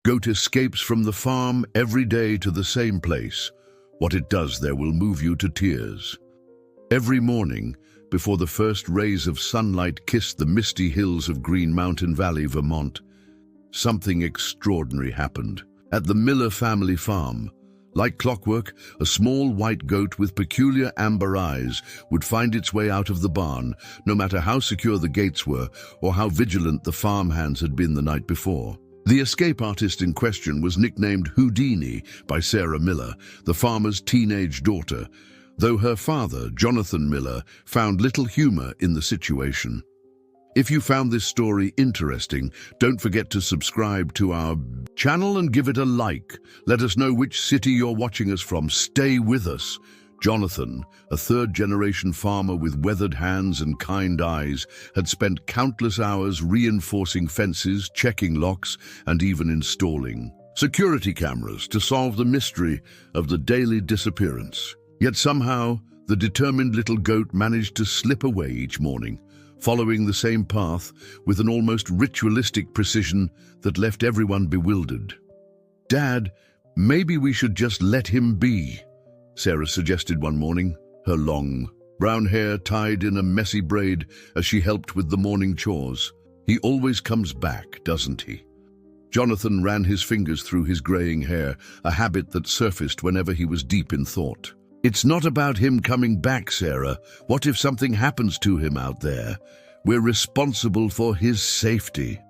Goat escapes from the farm every day to the same place. What it does there will move you to tears. Every morning, before the first rays of sunlight kissed the misty hills of Green Mountain Valley, Vermont, something extraordinary happened. At the Miller family farm, like clockwork, a small white goat with peculiar amber eyes would find its way out of the barn, no matter how secure the gates were or how vigilant the farmhands had been the night before. The escape artist in question was nicknamed Houdini by Sarah Miller, the farmer's teenage daughter, though her father, Jonathan Miller, found little humor in the situation. If you found this story interesting, don't forget to subscribe to our channel and give it a like. Let us know which city you're watching us from. Stay with us. Jonathan, a third-generation farmer with weathered hands and kind eyes, had spent countless hours reinforcing fences, checking locks, and even installing security cameras to solve the mystery of the daily disappearance. Yet somehow, the determined little goat managed to slip away each morning, following the same path with an almost ritualistic precision that left everyone bewildered. "Dad, maybe we should just let him be," Sarah suggested one morning, her long, brown hair tied in a messy braid as she helped with the morning chores. "He always comes back, doesn't he?" Jonathan ran his fingers through his graying hair, a habit that surfaced whenever he was deep in thought. "It's not about him coming back, Sarah. What if something happens to him out there? We're responsible for his safety."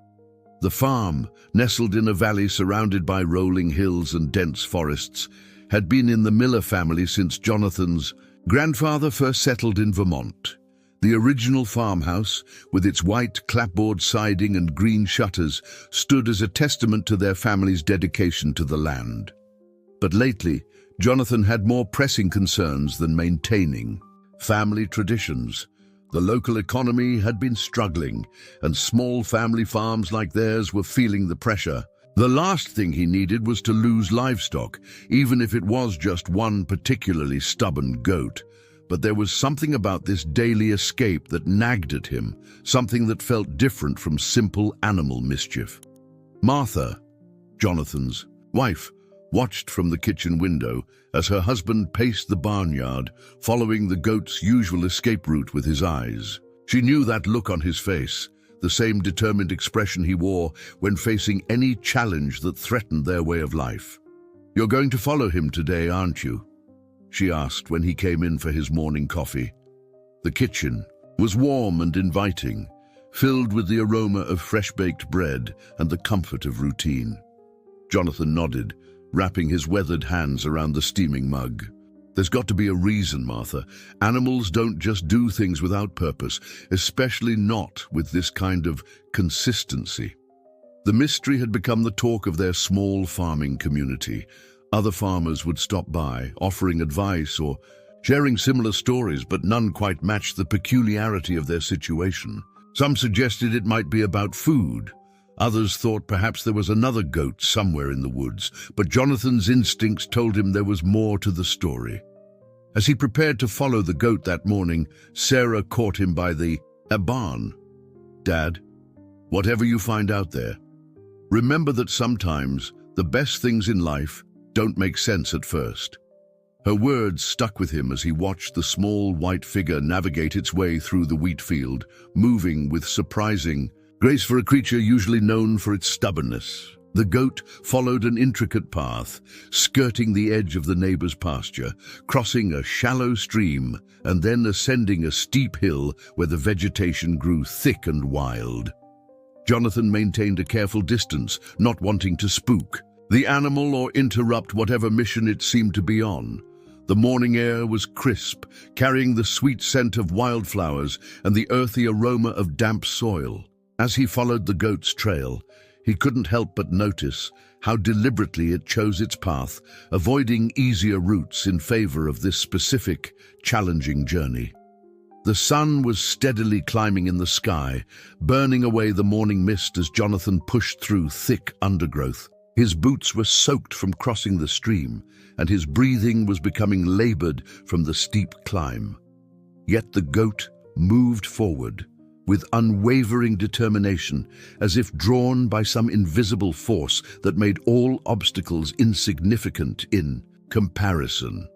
The farm, nestled in a valley surrounded by rolling hills and dense forests, had been in the Miller family since Jonathan's grandfather first settled in Vermont. The original farmhouse, with its white clapboard siding and green shutters, stood as a testament to their family's dedication to the land. But lately, Jonathan had more pressing concerns than maintaining family traditions. The local economy had been struggling, and small family farms like theirs were feeling the pressure. The last thing he needed was to lose livestock, even if it was just one particularly stubborn goat. But there was something about this daily escape that nagged at him, something that felt different from simple animal mischief. Martha, Jonathan's wife, watched from the kitchen window as her husband paced the barnyard, following the goat's usual escape route with his eyes. She knew that look on his face, the same determined expression he wore when facing any challenge that threatened their way of life. "You're going to follow him today, aren't you?" she asked when he came in for his morning coffee. The kitchen was warm and inviting, filled with the aroma of fresh-baked bread and the comfort of routine. Jonathan nodded, wrapping his weathered hands around the steaming mug. "There's got to be a reason, Martha. Animals don't just do things without purpose, especially not with this kind of consistency." The mystery had become the talk of their small farming community. Other farmers would stop by, offering advice or sharing similar stories, but none quite matched the peculiarity of their situation. Some suggested it might be about food. Others thought perhaps there was another goat somewhere in the woods, but Jonathan's instincts told him there was more to the story. As he prepared to follow the goat that morning, Sarah caught him by the barn. "Dad, whatever you find out there, remember that sometimes the best things in life don't make sense at first." Her words stuck with him as he watched the small white figure navigate its way through the wheat field, moving with surprising grace for a creature usually known for its stubbornness. The goat followed an intricate path, skirting the edge of the neighbor's pasture, crossing a shallow stream, and then ascending a steep hill where the vegetation grew thick and wild. Jonathan maintained a careful distance, not wanting to spook the animal or interrupt whatever mission it seemed to be on. The morning air was crisp, carrying the sweet scent of wildflowers and the earthy aroma of damp soil. As he followed the goat's trail, he couldn't help but notice how deliberately it chose its path, avoiding easier routes in favor of this specific, challenging journey. The sun was steadily climbing in the sky, burning away the morning mist as Jonathan pushed through thick undergrowth. His boots were soaked from crossing the stream, and his breathing was becoming labored from the steep climb. Yet the goat moved forward, with unwavering determination, as if drawn by some invisible force that made all obstacles insignificant in comparison.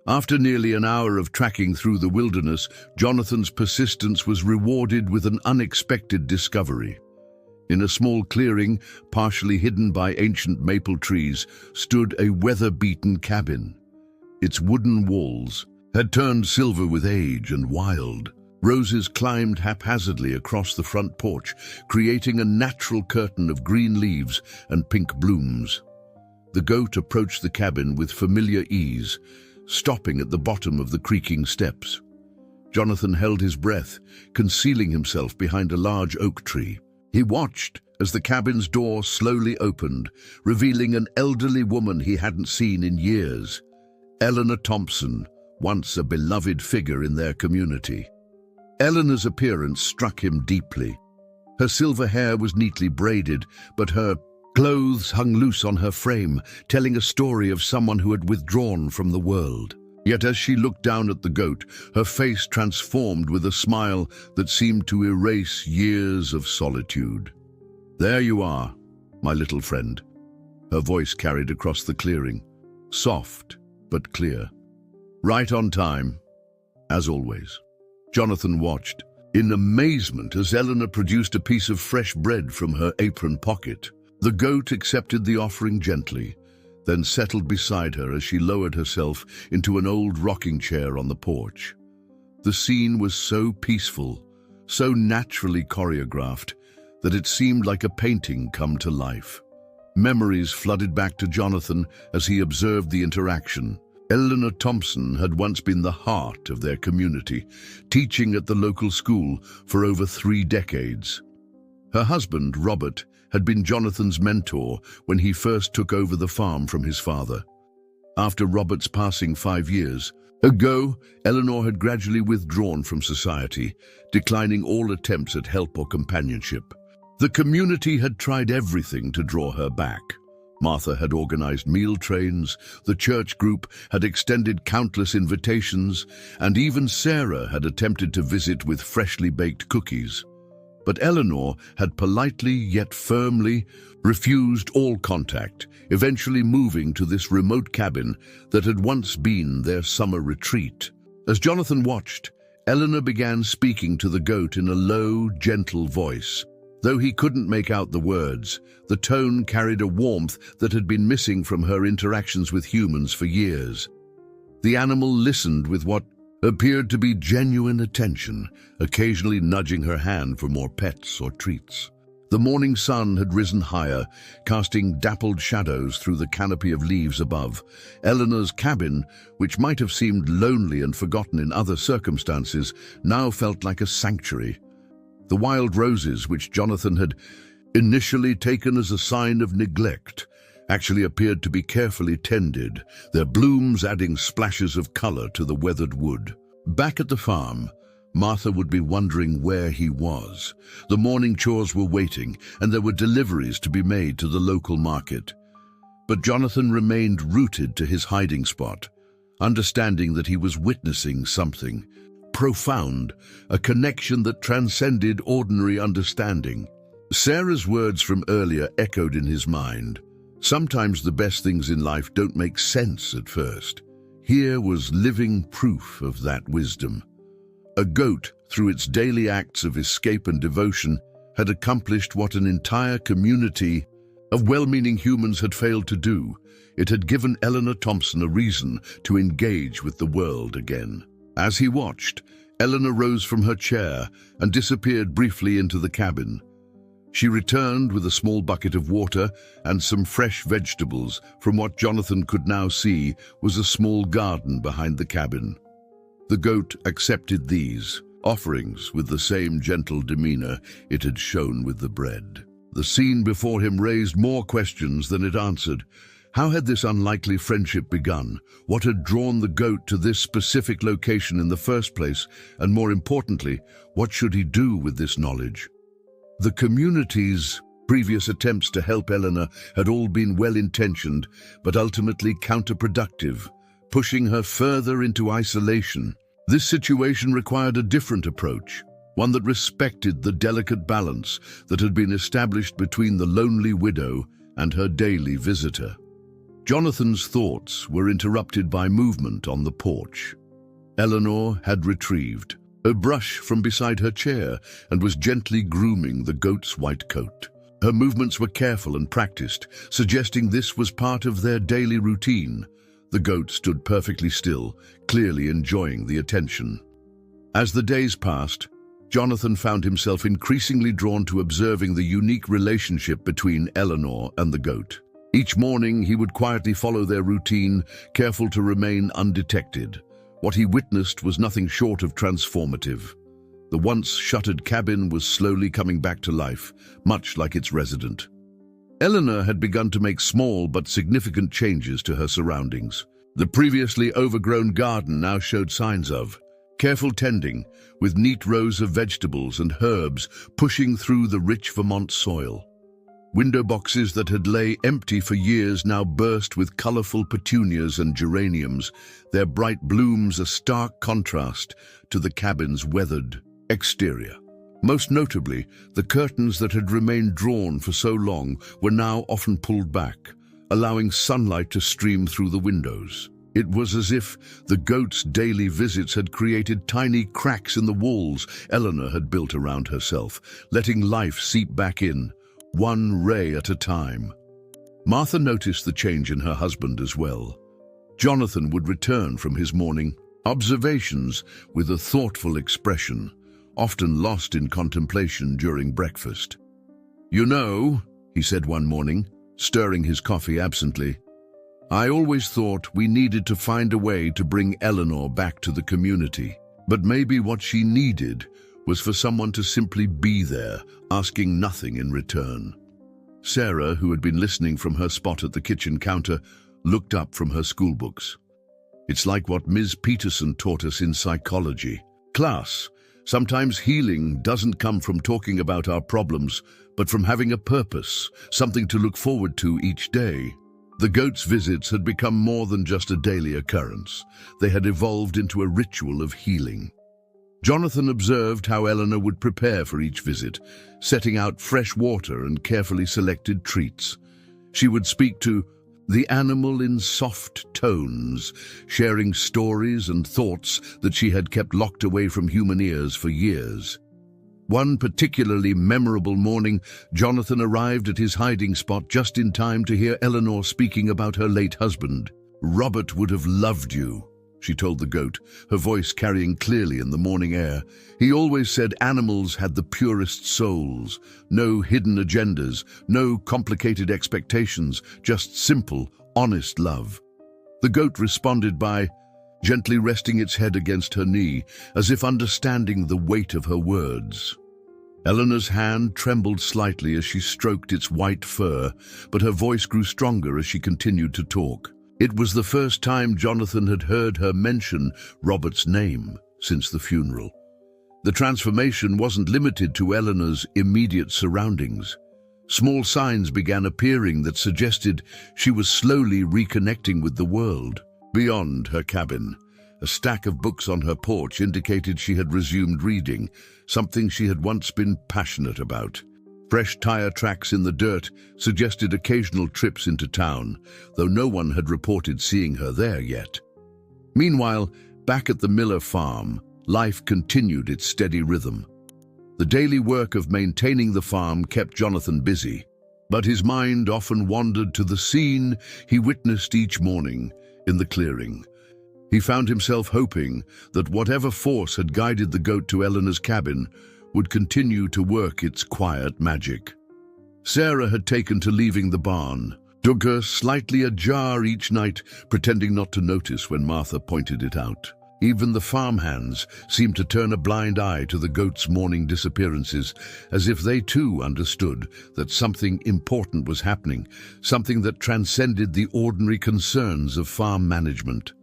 After nearly an hour of tracking through the wilderness, Jonathan's persistence was rewarded with an unexpected discovery. In a small clearing, partially hidden by ancient maple trees, stood a weather-beaten cabin. Its wooden walls had turned silver with age and wild. Roses climbed haphazardly across the front porch, creating a natural curtain of green leaves and pink blooms. The goat approached the cabin with familiar ease, stopping at the bottom of the creaking steps. Jonathan held his breath, concealing himself behind a large oak tree. He watched as the cabin's door slowly opened, revealing an elderly woman he hadn't seen in years. Eleanor Thompson, once a beloved figure in their community. Eleanor's appearance struck him deeply. Her silver hair was neatly braided, but her clothes hung loose on her frame, telling a story of someone who had withdrawn from the world. Yet as she looked down at the goat, her face transformed with a smile that seemed to erase years of solitude. "There you are, my little friend," her voice carried across the clearing, soft but clear. "Right on time, as always." Jonathan watched in amazement as Eleanor produced a piece of fresh bread from her apron pocket. The goat accepted the offering gently, then settled beside her as she lowered herself into an old rocking chair on the porch. The scene was so peaceful, so naturally choreographed, that it seemed like a painting come to life. Memories flooded back to Jonathan as he observed the interaction. Eleanor Thompson had once been the heart of their community, teaching at the local school for over 3 decades. Her husband, Robert, had been Jonathan's mentor when he first took over the farm from his father. After Robert's passing 5 years ago, Eleanor had gradually withdrawn from society, declining all attempts at help or companionship. The community had tried everything to draw her back. Martha had organized meal trains, the church group had extended countless invitations, and even Sarah had attempted to visit with freshly baked cookies. But Eleanor had politely yet firmly refused all contact, eventually moving to this remote cabin that had once been their summer retreat. As Jonathan watched, Eleanor began speaking to the goat in a low, gentle voice. Though he couldn't make out the words, the tone carried a warmth that had been missing from her interactions with humans for years. The animal listened with what appeared to be genuine attention, occasionally nudging her hand for more pets or treats. The morning sun had risen higher, casting dappled shadows through the canopy of leaves above. Eleanor's cabin, which might have seemed lonely and forgotten in other circumstances, now felt like a sanctuary. The wild roses, which Jonathan had initially taken as a sign of neglect, actually appeared to be carefully tended, their blooms adding splashes of color to the weathered wood. Back at the farm, Martha would be wondering where he was. The morning chores were waiting, and there were deliveries to be made to the local market. But Jonathan remained rooted to his hiding spot, understanding that he was witnessing something profound, a connection that transcended ordinary understanding. Sarah's words from earlier echoed in his mind. Sometimes the best things in life don't make sense at first. Here was living proof of that wisdom. A goat, through its daily acts of escape and devotion, had accomplished what an entire community of well-meaning humans had failed to do. It had given Eleanor Thompson a reason to engage with the world again. As he watched, Eleanor rose from her chair and disappeared briefly into the cabin. She returned with a small bucket of water and some fresh vegetables from what Jonathan could now see was a small garden behind the cabin. The goat accepted these offerings with the same gentle demeanor it had shown with the bread. The scene before him raised more questions than it answered. How had this unlikely friendship begun? What had drawn the goat to this specific location in the first place? And more importantly, what should he do with this knowledge? The community's previous attempts to help Eleanor had all been well-intentioned, but ultimately counterproductive, pushing her further into isolation. This situation required a different approach. one that respected the delicate balance that had been established between the lonely widow and her daily visitor. Jonathan's thoughts were interrupted by movement on the porch. Eleanor had retrieved a brush from beside her chair and was gently grooming the goat's white coat. Her movements were careful and practiced, suggesting this was part of their daily routine. The goat stood perfectly still, clearly enjoying the attention. As the days passed, Jonathan found himself increasingly drawn to observing the unique relationship between Eleanor and the goat. Each morning he would quietly follow their routine, careful to remain undetected. What he witnessed was nothing short of transformative. The once shuttered cabin was slowly coming back to life, much like its resident. Eleanor had begun to make small but significant changes to her surroundings. The previously overgrown garden now showed signs of careful tending, with neat rows of vegetables and herbs pushing through the rich Vermont soil. Window boxes that had lay empty for years now burst with colorful petunias and geraniums, their bright blooms a stark contrast to the cabin's weathered exterior. Most notably, the curtains that had remained drawn for so long were now often pulled back, allowing sunlight to stream through the windows. It was as if the goat's daily visits had created tiny cracks in the walls Eleanor had built around herself, letting life seep back in, one ray at a time. Martha noticed the change in her husband as well. Jonathan would return from his morning observations with a thoughtful expression, often lost in contemplation during breakfast. "You know," he said one morning, stirring his coffee absently, "I always thought we needed to find a way to bring Eleanor back to the community. But maybe what she needed was for someone to simply be there, asking nothing in return." Sarah, who had been listening from her spot at the kitchen counter, looked up from her schoolbooks. "It's like what Ms. Peterson taught us in psychology class. Sometimes healing doesn't come from talking about our problems, but from having a purpose, something to look forward to each day." The goat's visits had become more than just a daily occurrence. They had evolved into a ritual of healing. Jonathan observed how Eleanor would prepare for each visit, setting out fresh water and carefully selected treats. She would speak to the animal in soft tones, sharing stories and thoughts that she had kept locked away from human ears for years. One particularly memorable morning, Jonathan arrived at his hiding spot just in time to hear Eleanor speaking about her late husband. "Robert would have loved you," she told the goat, her voice carrying clearly in the morning air. "He always said animals had the purest souls, no hidden agendas, no complicated expectations, just simple, honest love." The goat responded by gently resting its head against her knee, as if understanding the weight of her words. Eleanor's hand trembled slightly as she stroked its white fur, but her voice grew stronger as she continued to talk. It was the first time Jonathan had heard her mention Robert's name since the funeral. The transformation wasn't limited to Eleanor's immediate surroundings. Small signs began appearing that suggested she was slowly reconnecting with the world. Beyond her cabin, a stack of books on her porch indicated she had resumed reading, something she had once been passionate about. Fresh tire tracks in the dirt suggested occasional trips into town, though no one had reported seeing her there yet. Meanwhile, back at the Miller farm, life continued its steady rhythm. The daily work of maintaining the farm kept Jonathan busy, but his mind often wandered to the scene he witnessed each morning in the clearing. He found himself hoping that whatever force had guided the goat to Eleanor's cabin would continue to work its quiet magic. Sarah had taken to leaving the barn, Duggar slightly ajar each night, pretending not to notice when Martha pointed it out. Even the farmhands seemed to turn a blind eye to the goat's morning disappearances, as if they too understood that something important was happening, something that transcended the ordinary concerns of farm management.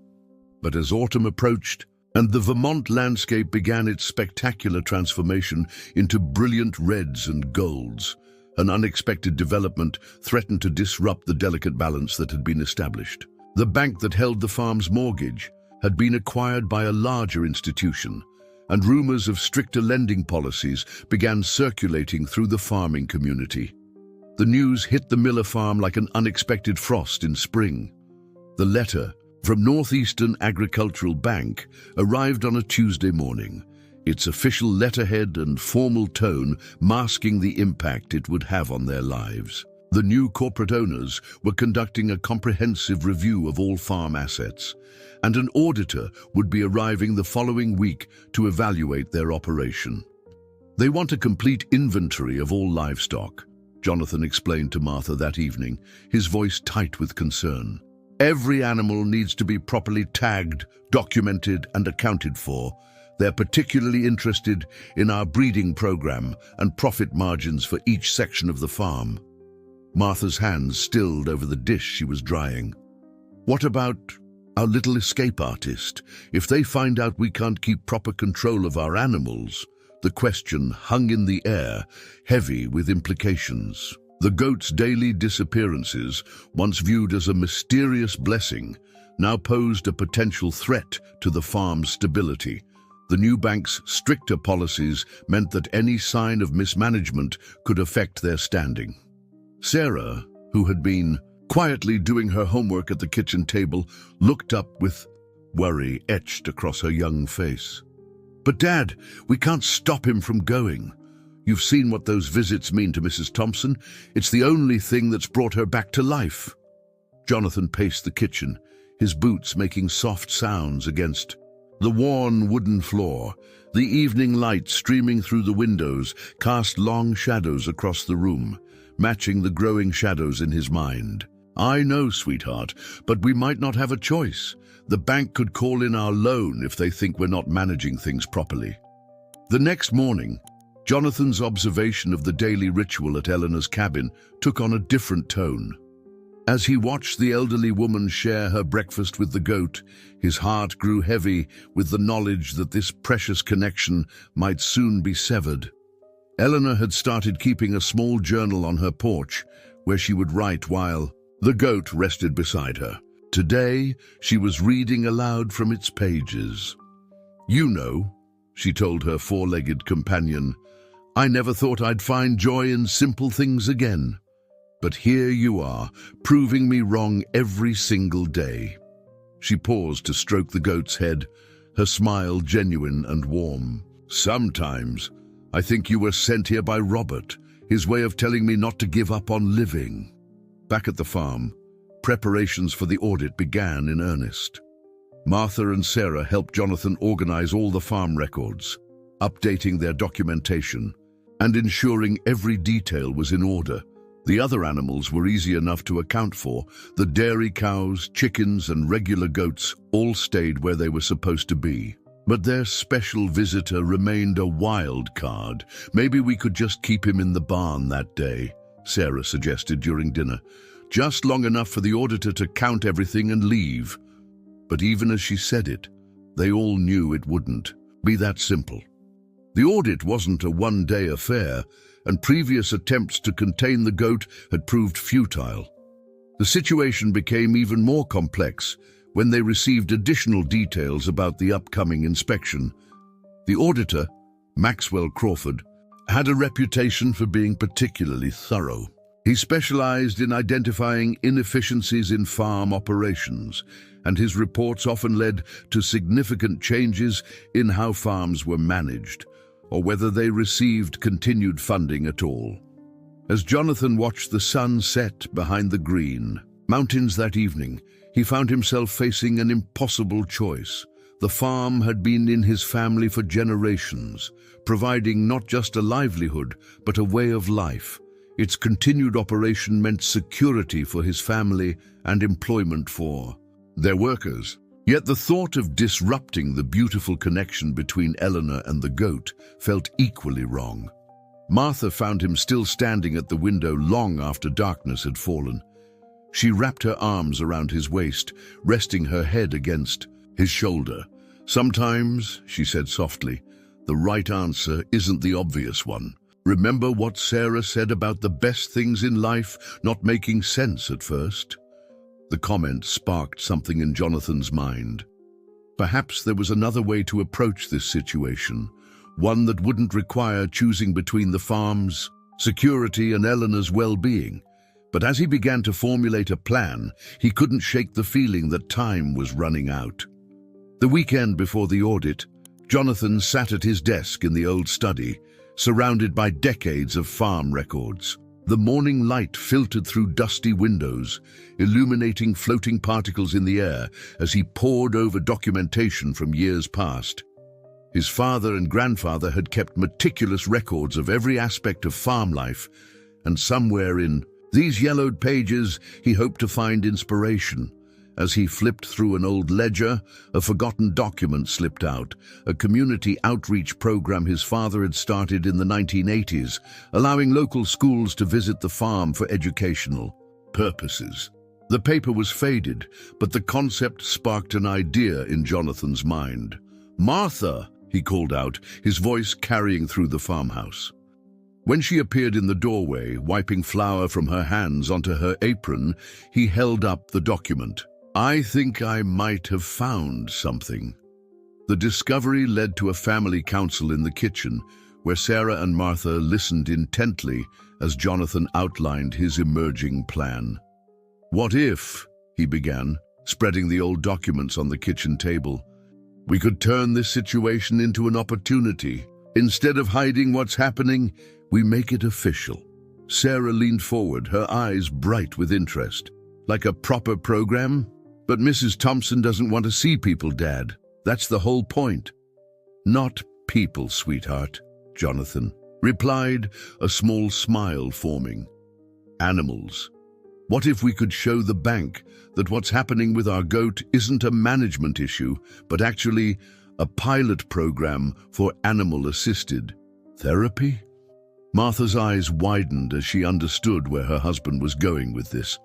But as autumn approached, and the Vermont landscape began its spectacular transformation into brilliant reds and golds, an unexpected development threatened to disrupt the delicate balance that had been established. The bank that held the farm's mortgage had been acquired by a larger institution, and rumors of stricter lending policies began circulating through the farming community. The news hit the Miller farm like an unexpected frost in spring. The letter from Northeastern Agricultural Bank arrived on a Tuesday morning, its official letterhead and formal tone masking the impact it would have on their lives. The new corporate owners were conducting a comprehensive review of all farm assets, and an auditor would be arriving the following week to evaluate their operation. "They want a complete inventory of all livestock," Jonathan explained to Martha that evening, his voice tight with concern. "Every animal needs to be properly tagged, documented, and accounted for. They're particularly interested in our breeding program and profit margins for each section of the farm." Martha's hands stilled over the dish she was drying. "What about our little escape artist? If they find out we can't keep proper control of our animals?" The question hung in the air, heavy with implications. The goat's daily disappearances, once viewed as a mysterious blessing, now posed a potential threat to the farm's stability. The new bank's stricter policies meant that any sign of mismanagement could affect their standing. Sarah, who had been quietly doing her homework at the kitchen table, looked up with worry etched across her young face. "But Dad, we can't stop him from going. You've seen what those visits mean to Mrs. Thompson. It's the only thing that's brought her back to life." Jonathan paced the kitchen, his boots making soft sounds against the worn wooden floor. The evening light streaming through the windows cast long shadows across the room, matching the growing shadows in his mind. "I know, sweetheart, but we might not have a choice. The bank could call in our loan if they think we're not managing things properly." The next morning, Jonathan's observation of the daily ritual at Eleanor's cabin took on a different tone. As he watched the elderly woman share her breakfast with the goat, his heart grew heavy with the knowledge that this precious connection might soon be severed. Eleanor had started keeping a small journal on her porch, where she would write while the goat rested beside her. Today, she was reading aloud from its pages. "You know," she told her four-legged companion, "I never thought I'd find joy in simple things again. But here you are, proving me wrong every single day." She paused to stroke the goat's head, her smile genuine and warm. "Sometimes I think you were sent here by Robert, his way of telling me not to give up on living." Back at the farm, preparations for the audit began in earnest. Martha and Sarah helped Jonathan organize all the farm records, updating their documentation, and ensuring every detail was in order. The other animals were easy enough to account for. The dairy cows, chickens, and regular goats all stayed where they were supposed to be. But their special visitor remained a wild card. "Maybe we could just keep him in the barn that day," Sarah suggested during dinner. "Just long enough for the auditor to count everything and leave." But even as she said it, they all knew it wouldn't be that simple. The audit wasn't a one-day affair, and previous attempts to contain the goat had proved futile. The situation became even more complex when they received additional details about the upcoming inspection. The auditor, Maxwell Crawford, had a reputation for being particularly thorough. He specialized in identifying inefficiencies in farm operations, and his reports often led to significant changes in how farms were managed, or whether they received continued funding at all. As Jonathan watched the sun set behind the green mountains that evening, he found himself facing an impossible choice. The farm had been in his family for generations, providing not just a livelihood, but a way of life. Its continued operation meant security for his family and employment for their workers. Yet the thought of disrupting the beautiful connection between Eleanor and the goat felt equally wrong. Martha found him still standing at the window long after darkness had fallen. She wrapped her arms around his waist, resting her head against his shoulder. "Sometimes," she said softly, "the right answer isn't the obvious one. Remember what Sarah said about the best things in life not making sense at first?" The comment sparked something in Jonathan's mind. Perhaps there was another way to approach this situation, one that wouldn't require choosing between the farm's security and Eleanor's well-being. But as he began to formulate a plan, he couldn't shake the feeling that time was running out. The weekend before the audit, Jonathan sat at his desk in the old study, surrounded by decades of farm records. The morning light filtered through dusty windows, illuminating floating particles in the air as he pored over documentation from years past. His father and grandfather had kept meticulous records of every aspect of farm life, and somewhere in these yellowed pages he hoped to find inspiration. As he flipped through an old ledger, a forgotten document slipped out, a community outreach program his father had started in the 1980s, allowing local schools to visit the farm for educational purposes. The paper was faded, but the concept sparked an idea in Jonathan's mind. "Martha!" he called out, his voice carrying through the farmhouse. When she appeared in the doorway, wiping flour from her hands onto her apron, he held up the document. "I think I might have found something." The discovery led to a family council in the kitchen, where Sarah and Martha listened intently as Jonathan outlined his emerging plan. "What if," he began, spreading the old documents on the kitchen table, "we could turn this situation into an opportunity? Instead of hiding what's happening, we make it official." Sarah leaned forward, her eyes bright with interest. "Like a proper program? But Mrs. Thompson doesn't want to see people, Dad. That's the whole point." "Not people, sweetheart," Jonathan replied, a small smile forming. "Animals. What if we could show the bank that what's happening with our goat isn't a management issue, but actually a pilot program for animal-assisted therapy?" Martha's eyes widened as she understood where her husband was going with this.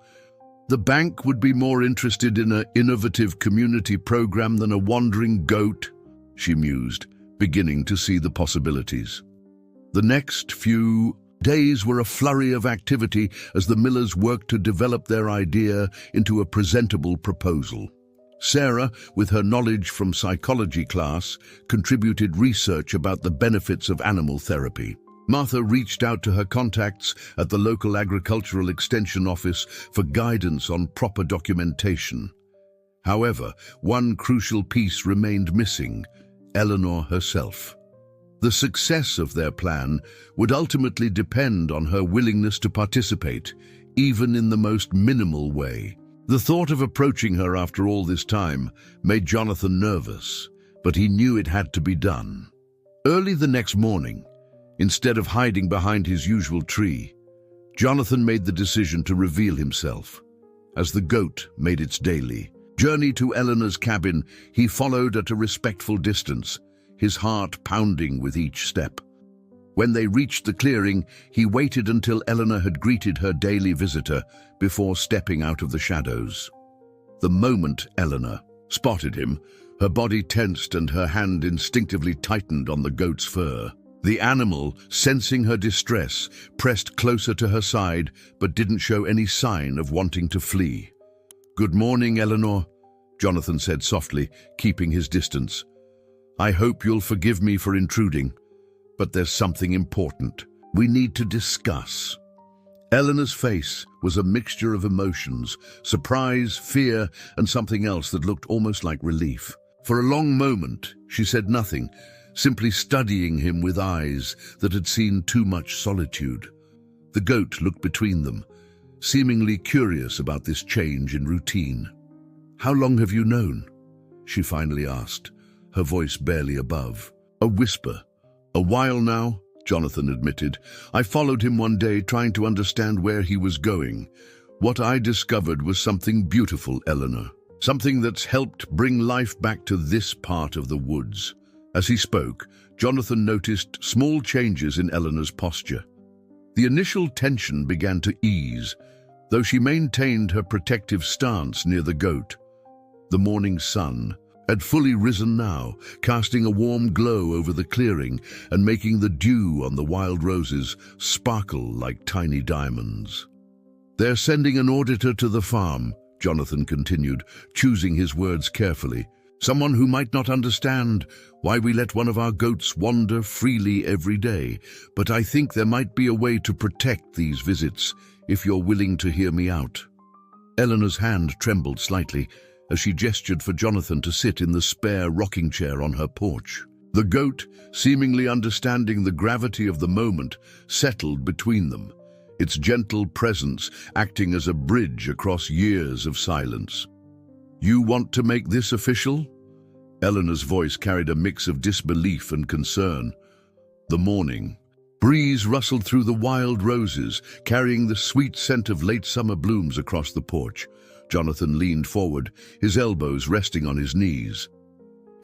"The bank would be more interested in an innovative community program than a wandering goat," she mused, beginning to see the possibilities. The next few days were a flurry of activity as the Millers worked to develop their idea into a presentable proposal. Sarah, with her knowledge from psychology class, contributed research about the benefits of animal therapy. Martha reached out to her contacts at the local agricultural extension office for guidance on proper documentation. However, one crucial piece remained missing: Eleanor herself. The success of their plan would ultimately depend on her willingness to participate, even in the most minimal way. The thought of approaching her after all this time made Jonathan nervous, but he knew it had to be done. Early the next morning, instead of hiding behind his usual tree, Jonathan made the decision to reveal himself. As the goat made its daily journey to Eleanor's cabin, he followed at a respectful distance, his heart pounding with each step. When they reached the clearing, he waited until Eleanor had greeted her daily visitor before stepping out of the shadows. The moment Eleanor spotted him, her body tensed and her hand instinctively tightened on the goat's fur. The animal, sensing her distress, pressed closer to her side but didn't show any sign of wanting to flee. "Good morning, Eleanor," Jonathan said softly, keeping his distance. "I hope you'll forgive me for intruding, but there's something important we need to discuss." Eleanor's face was a mixture of emotions: surprise, fear, and something else that looked almost like relief. For a long moment, she said nothing, simply studying him with eyes that had seen too much solitude. The goat looked between them, seemingly curious about this change in routine. "How long have you known?" she finally asked, her voice barely above. A whisper. "A while now," Jonathan admitted. "I followed him one day, trying to understand where he was going. What I discovered was something beautiful, Eleanor. Something that's helped bring life back to this part of the woods." As he spoke, Jonathan noticed small changes in Eleanor's posture. The initial tension began to ease, though she maintained her protective stance near the goat. The morning sun had fully risen now, casting a warm glow over the clearing and making the dew on the wild roses sparkle like tiny diamonds. "They're sending an auditor to the farm," Jonathan continued, choosing his words carefully. Someone who might not understand why we let one of our goats wander freely every day, but I think there might be a way to protect these visits if you're willing to hear me out." Eleanor's hand trembled slightly as she gestured for Jonathan to sit in the spare rocking chair on her porch. The goat, seemingly understanding the gravity of the moment, settled between them, its gentle presence acting as a bridge across years of silence. "You want to make this official?" Eleanor's voice carried a mix of disbelief and concern. The morning breeze rustled through the wild roses, carrying the sweet scent of late summer blooms across the porch. Jonathan leaned forward, his elbows resting on his knees.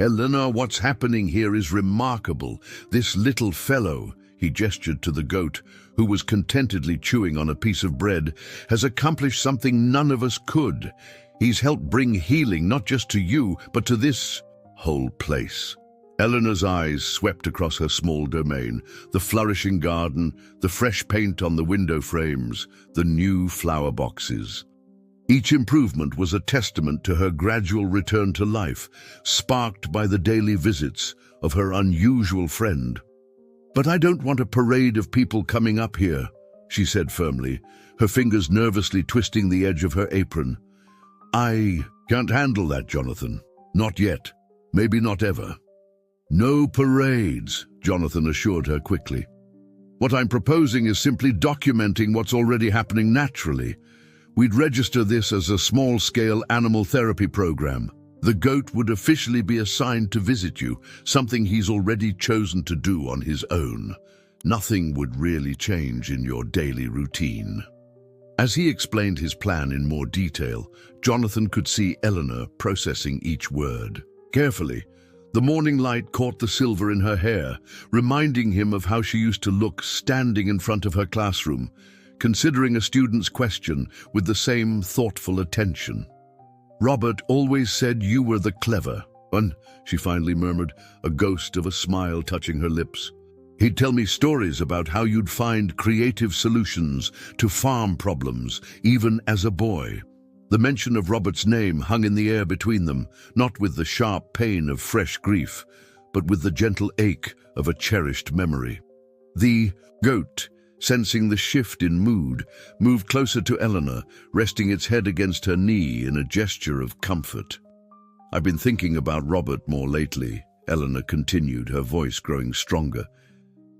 "Eleanor, what's happening here is remarkable. This little fellow," he gestured to the goat, who was contentedly chewing on a piece of bread, "has accomplished something none of us could. He's helped bring healing not just to you, but to this whole place." Eleanor's eyes swept across her small domain, the flourishing garden, the fresh paint on the window frames, the new flower boxes. Each improvement was a testament to her gradual return to life, sparked by the daily visits of her unusual friend. "But I don't want a parade of people coming up here," she said firmly, her fingers nervously twisting the edge of her apron. "I can't handle that, Jonathan. Not yet. Maybe not ever." "No parades," Jonathan assured her quickly. "What I'm proposing is simply documenting what's already happening naturally. We'd register this as a small-scale animal therapy program. The goat would officially be assigned to visit you, something he's already chosen to do on his own. Nothing would really change in your daily routine." As he explained his plan in more detail, Jonathan could see Eleanor processing each word. Carefully, the morning light caught the silver in her hair, reminding him of how she used to look standing in front of her classroom, considering a student's question with the same thoughtful attention. "Robert always said you were the clever one," she finally murmured, a ghost of a smile touching her lips. "He'd tell me stories about how you'd find creative solutions to farm problems, even as a boy." The mention of Robert's name hung in the air between them, not with the sharp pain of fresh grief, but with the gentle ache of a cherished memory. The goat, sensing the shift in mood, moved closer to Eleanor, resting its head against her knee in a gesture of comfort. "I've been thinking about Robert more lately," Eleanor continued, her voice growing stronger.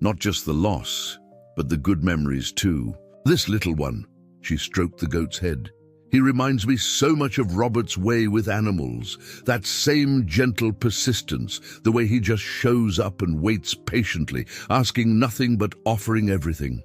"Not just the loss, but the good memories too. This little one," she stroked the goat's head. "He reminds me so much of Robert's way with animals, that same gentle persistence, the way he just shows up and waits patiently, asking nothing but offering everything."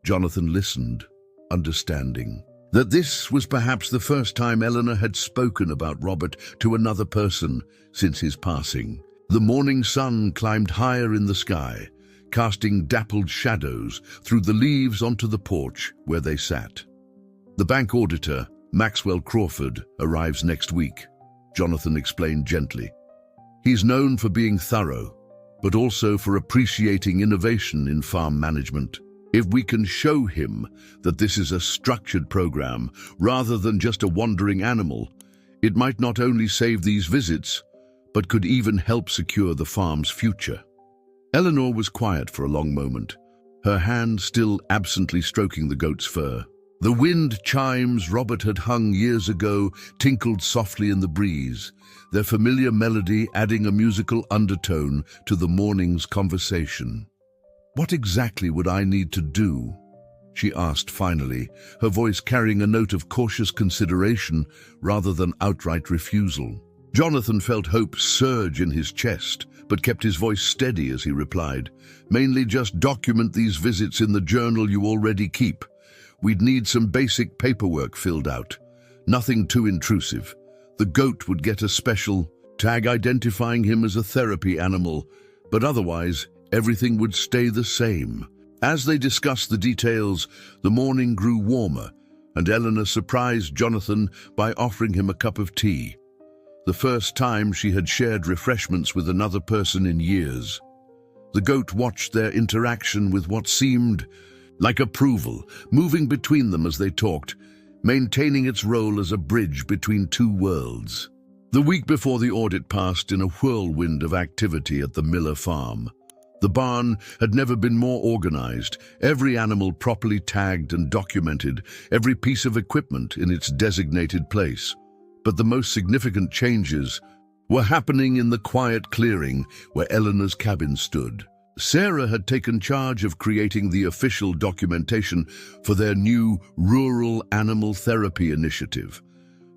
Jonathan listened, understanding that this was perhaps the first time Eleanor had spoken about Robert to another person since his passing. The morning sun climbed higher in the sky, casting dappled shadows through the leaves onto the porch where they sat. "The bank auditor, Maxwell Crawford, arrives next week," Jonathan explained gently. "He's known for being thorough, but also for appreciating innovation in farm management. If we can show him that this is a structured program rather than just a wandering animal, it might not only save these visits, but could even help secure the farm's future." Eleanor was quiet for a long moment, her hand still absently stroking the goat's fur. The wind chimes Robert had hung years ago tinkled softly in the breeze, their familiar melody adding a musical undertone to the morning's conversation. "What exactly would I need to do?" she asked finally, her voice carrying a note of cautious consideration rather than outright refusal. Jonathan felt hope surge in his chest, but kept his voice steady as he replied, "Mainly just document these visits in the journal you already keep. We'd need some basic paperwork filled out. Nothing too intrusive. The goat would get a special tag identifying him as a therapy animal, but otherwise, everything would stay the same." As they discussed the details, the morning grew warmer, and Eleanor surprised Jonathan by offering him a cup of tea. The first time she had shared refreshments with another person in years. The goat watched their interaction with what seemed like approval, moving between them as they talked, maintaining its role as a bridge between two worlds. The week before the audit passed in a whirlwind of activity at the Miller farm. The barn had never been more organized, every animal properly tagged and documented, every piece of equipment in its designated place. But the most significant changes were happening in the quiet clearing where Eleanor's cabin stood. Sarah had taken charge of creating the official documentation for their new Rural Animal Therapy Initiative.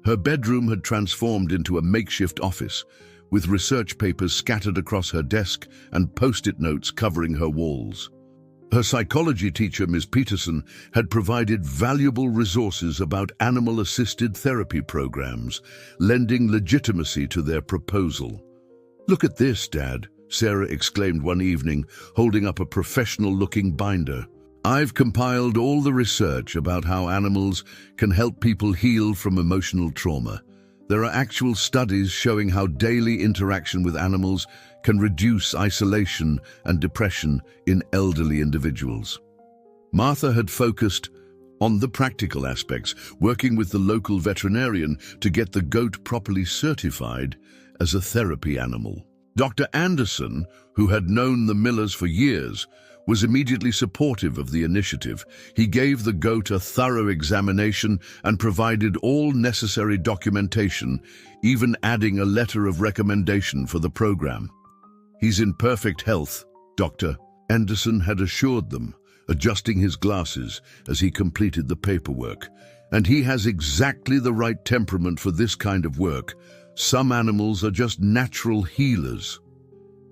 Her bedroom had transformed into a makeshift office, with research papers scattered across her desk and post-it notes covering her walls. Her psychology teacher, Ms. Peterson, had provided valuable resources about animal-assisted therapy programs, lending legitimacy to their proposal. "Look at this, Dad," Sarah exclaimed one evening, holding up a professional-looking binder. "I've compiled all the research about how animals can help people heal from emotional trauma. There are actual studies showing how daily interaction with animals can reduce isolation and depression in elderly individuals." Martha had focused on the practical aspects, working with the local veterinarian to get the goat properly certified as a therapy animal. Dr. Anderson, who had known the Millers for years, was immediately supportive of the initiative. He gave the goat a thorough examination and provided all necessary documentation, even adding a letter of recommendation for the program. "He's in perfect health, Dr. Anderson had assured them, adjusting his glasses as he completed the paperwork. "And he has exactly the right temperament for this kind of work. Some animals are just natural healers."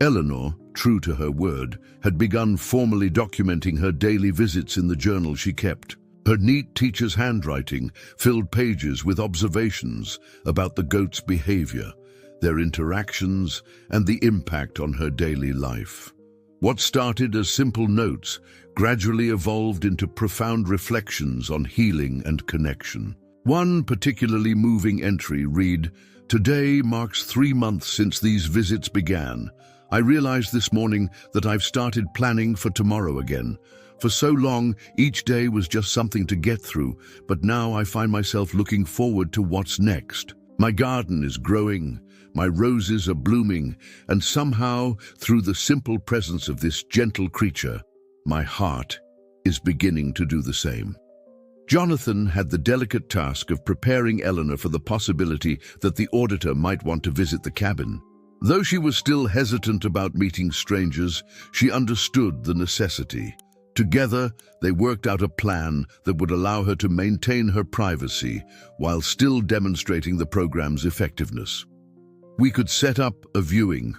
Eleanor, true to her word, had begun formally documenting her daily visits in the journal she kept. Her neat teacher's handwriting filled pages with observations about the goat's behavior, their interactions, and the impact on her daily life. What started as simple notes gradually evolved into profound reflections on healing and connection. One particularly moving entry read, "Today marks 3 months since these visits began. I realized this morning that I've started planning for tomorrow again. For so long, each day was just something to get through, but now I find myself looking forward to what's next. My garden is growing, my roses are blooming, and somehow, through the simple presence of this gentle creature, my heart is beginning to do the same." Jonathan had the delicate task of preparing Eleanor for the possibility that the auditor might want to visit the cabin. Though she was still hesitant about meeting strangers, she understood the necessity. Together, they worked out a plan that would allow her to maintain her privacy while still demonstrating the program's effectiveness. "We could set up a viewing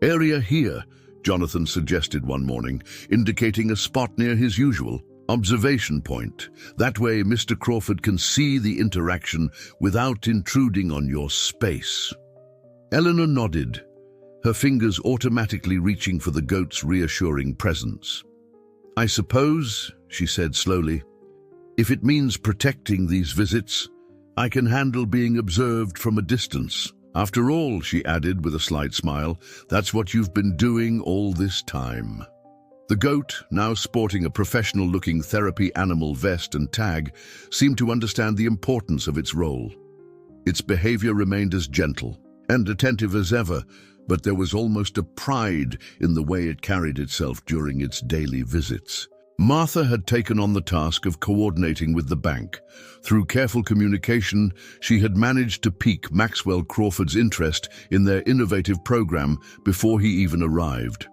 area here," Jonathan suggested one morning, indicating a spot near his usual observation point. "That way, Mr. Crawford can see the interaction without intruding on your space." Eleanor nodded, her fingers automatically reaching for the goat's reassuring presence. "I suppose," she said slowly, "if it means protecting these visits, I can handle being observed from a distance. After all," she added with a slight smile, "that's what you've been doing all this time." The goat, now sporting a professional-looking therapy animal vest and tag, seemed to understand the importance of its role. Its behavior remained as gentle and attentive as ever, but there was almost a pride in the way it carried itself during its daily visits. Martha had taken on the task of coordinating with the bank. Through careful communication, she had managed to pique Maxwell Crawford's interest in their innovative program before he even arrived.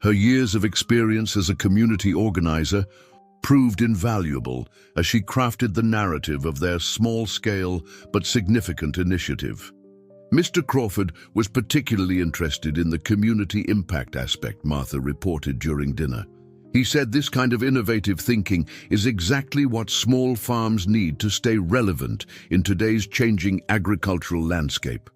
Her years of experience as a community organizer proved invaluable as she crafted the narrative of their small-scale but significant initiative. Mr. Crawford was particularly interested in the community impact aspect, Martha reported during dinner. He said this kind of innovative thinking is exactly what small farms need to stay relevant in today's changing agricultural landscape.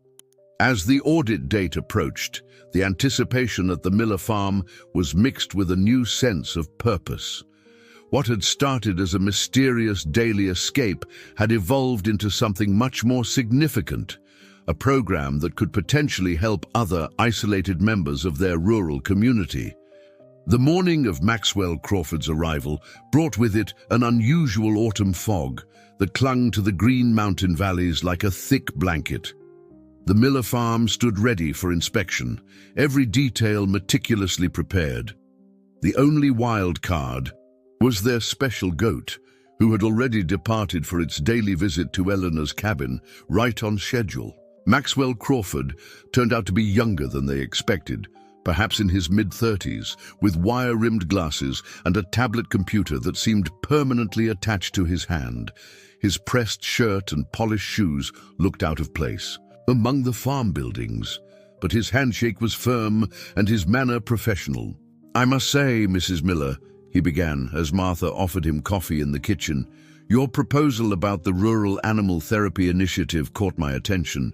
As the audit date approached, the anticipation at the Miller farm was mixed with a new sense of purpose. What had started as a mysterious daily escape had evolved into something much more significant, a program that could potentially help other isolated members of their rural community. The morning of Maxwell Crawford's arrival brought with it an unusual autumn fog that clung to the green mountain valleys like a thick blanket. The Miller farm stood ready for inspection, every detail meticulously prepared. The only wild card was their special goat, who had already departed for its daily visit to Eleanor's cabin, right on schedule. Maxwell Crawford turned out to be younger than they expected, perhaps in his mid-30s, with wire-rimmed glasses and a tablet computer that seemed permanently attached to his hand. His pressed shirt and polished shoes looked out of place among the farm buildings, but his handshake was firm and his manner professional. "I must say, Mrs. Miller," he began as Martha offered him coffee in the kitchen, "your proposal about the Rural Animal Therapy Initiative caught my attention.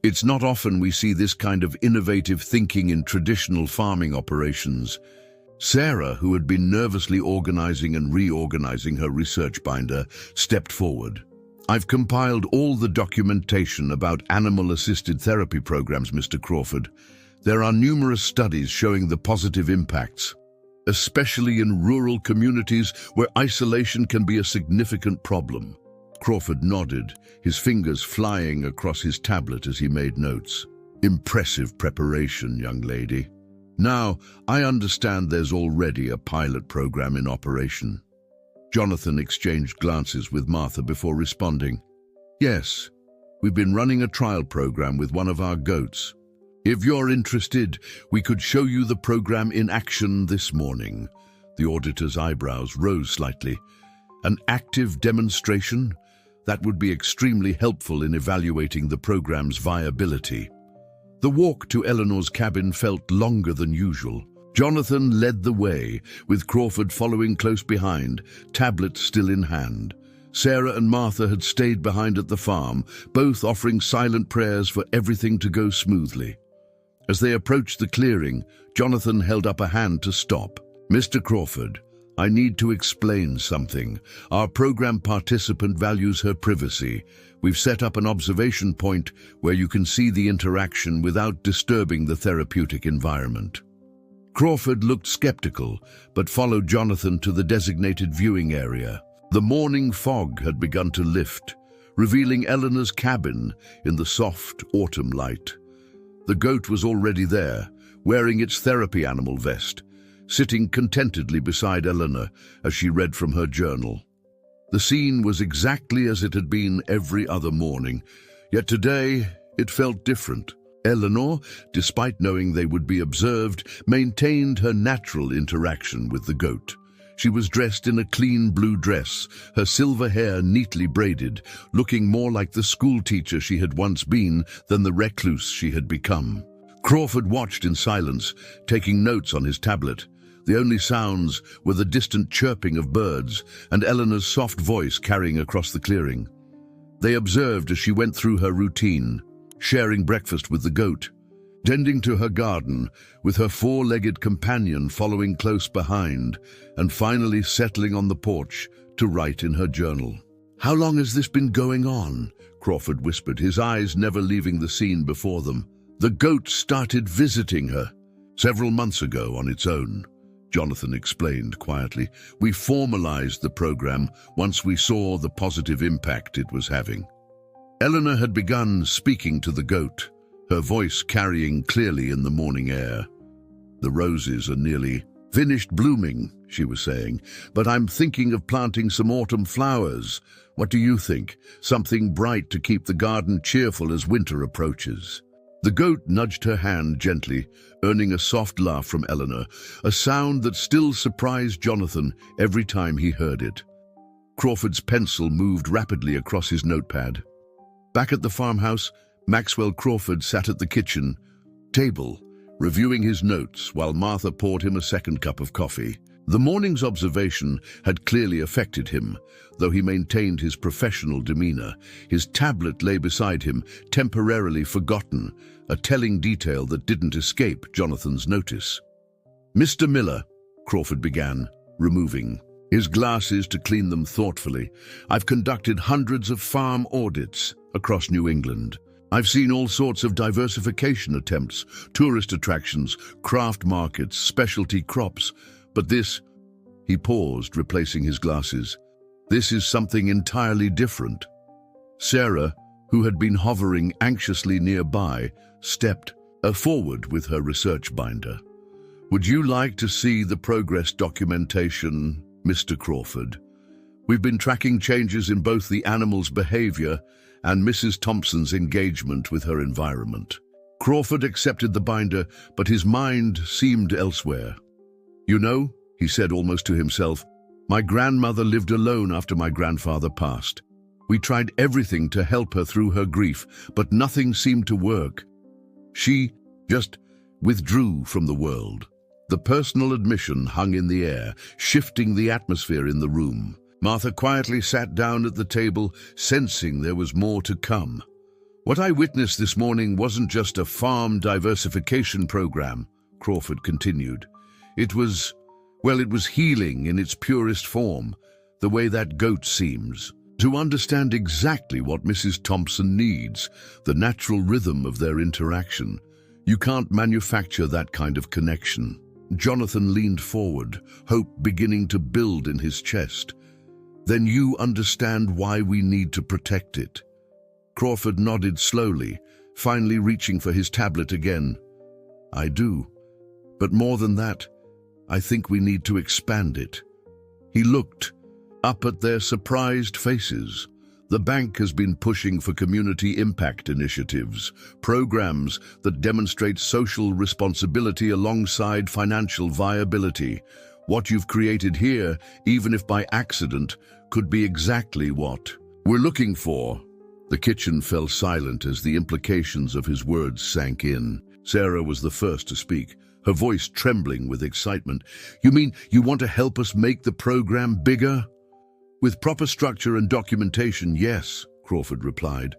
It's not often we see this kind of innovative thinking in traditional farming operations." Sarah, who had been nervously organizing and reorganizing her research binder, stepped forward. "I've compiled all the documentation about animal-assisted therapy programs, Mr. Crawford. There are numerous studies showing the positive impacts, especially in rural communities where isolation can be a significant problem." Crawford nodded, his fingers flying across his tablet as he made notes. "Impressive preparation, young lady. Now, I understand there's already a pilot program in operation." Jonathan exchanged glances with Martha before responding. "Yes, we've been running a trial program with one of our goats. If you're interested, we could show you the program in action this morning." The auditor's eyebrows rose slightly. "An active demonstration? That would be extremely helpful in evaluating the program's viability." The walk to Eleanor's cabin felt longer than usual. Jonathan led the way, with Crawford following close behind, tablet still in hand. Sarah and Martha had stayed behind at the farm, both offering silent prayers for everything to go smoothly. As they approached the clearing, Jonathan held up a hand to stop. "Mr. Crawford, I need to explain something. Our program participant values her privacy. We've set up an observation point where you can see the interaction without disturbing the therapeutic environment." Crawford looked skeptical, but followed Jonathan to the designated viewing area. The morning fog had begun to lift, revealing Eleanor's cabin in the soft autumn light. The goat was already there, wearing its therapy animal vest, sitting contentedly beside Eleanor as she read from her journal. The scene was exactly as it had been every other morning, yet today it felt different. Eleanor, despite knowing they would be observed, maintained her natural interaction with the goat. She was dressed in a clean blue dress, her silver hair neatly braided, looking more like the schoolteacher she had once been than the recluse she had become. Crawford watched in silence, taking notes on his tablet. The only sounds were the distant chirping of birds and Eleanor's soft voice carrying across the clearing. They observed as she went through her routine, sharing breakfast with the goat, tending to her garden, with her four-legged companion following close behind, and finally settling on the porch to write in her journal. "How long has this been going on?" Crawford whispered, his eyes never leaving the scene before them. "The goat started visiting her several months ago on its own," Jonathan explained quietly. "We formalized the program once we saw the positive impact it was having." Eleanor had begun speaking to the goat, her voice carrying clearly in the morning air. "The roses are nearly finished blooming," she was saying, "but I'm thinking of planting some autumn flowers. What do you think? Something bright to keep the garden cheerful as winter approaches." The goat nudged her hand gently, earning a soft laugh from Eleanor, a sound that still surprised Jonathan every time he heard it. Crawford's pencil moved rapidly across his notepad. Back at the farmhouse, Maxwell Crawford sat at the kitchen table, reviewing his notes while Martha poured him a second cup of coffee. The morning's observation had clearly affected him, though he maintained his professional demeanor. His tablet lay beside him, temporarily forgotten, a telling detail that didn't escape Jonathan's notice. "Mr. Miller," Crawford began, removing his glasses to clean them thoughtfully, "I've conducted hundreds of farm audits across New England. I've seen all sorts of diversification attempts, tourist attractions, craft markets, specialty crops. But this," he paused, replacing his glasses, "this is something entirely different." Sarah, who had been hovering anxiously nearby, stepped forward with her research binder. "Would you like to see the progress documentation, Mr. Crawford? We've been tracking changes in both the animal's behavior and Mrs. Thompson's engagement with her environment." Crawford accepted the binder, but his mind seemed elsewhere. "You know," he said almost to himself, "my grandmother lived alone after my grandfather passed. We tried everything to help her through her grief, but nothing seemed to work. She just withdrew from the world." The personal admission hung in the air, shifting the atmosphere in the room. Martha quietly sat down at the table, sensing there was more to come. "What I witnessed this morning wasn't just a farm diversification program," Crawford continued. It was healing in its purest form, the way that goat seems. To understand exactly what Mrs. Thompson needs, the natural rhythm of their interaction, you can't manufacture that kind of connection. Jonathan leaned forward, hope beginning to build in his chest. "Then you understand why we need to protect it." Crawford nodded slowly, finally reaching for his tablet again. "I do. But more than that, I think we need to expand it." He looked up at their surprised faces. The bank has been pushing for community impact initiatives, programs that demonstrate social responsibility alongside financial viability. What you've created here, even if by accident, could be exactly what we're looking for. The kitchen fell silent as the implications of his words sank in. Sarah was the first to speak, her voice trembling with excitement. "You mean you want to help us make the program bigger?" "With proper structure and documentation, yes," Crawford replied.